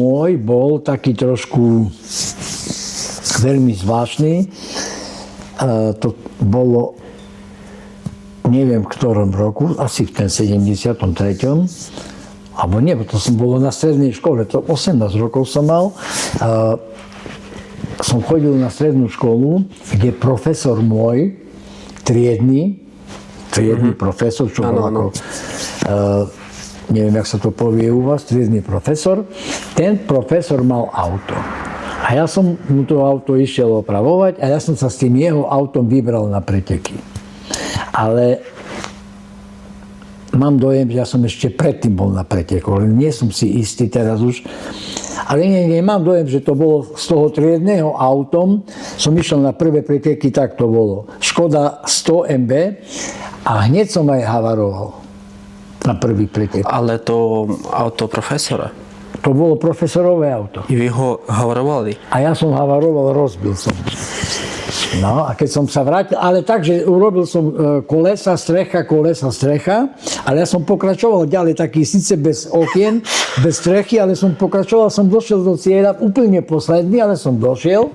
môj bol taký trošku veľmi zvláštny. To bolo, neviem v ktorom roku, asi v ten 73. Alebo nie, to som bolo na strednej škole, to 18 rokov som mal. Som chodil na strednú školu, kde profesor môj, triedny profesor, čo bol ako, neviem, jak sa to povie u vás, triedny profesor, ten profesor mal auto. A ja som mu to auto išiel opravovať a ja som sa s tým jeho autom vybral na preteky. Ale mám dojem, že ja som ešte predtým bol na pretekoch, len nie som si istý teraz už. Ale nemám dojem, že to bolo z toho triedného autom. Som išiel na prvé preteky, tak to bolo. Škoda 100 MB a hneď som aj havaroval na prvý pretek. Ale to auto profesora? To bolo profesorové auto. I vy ho havarovali? A ja som havaroval, rozbil som. No a keď som sa vrátil, ale tak, že urobil som kolesa, strecha, ale ja som pokračoval ďalej, taký síce bez okien, bez strechy, ale som pokračoval, som došiel do cieľa, úplne posledný, ale som došiel.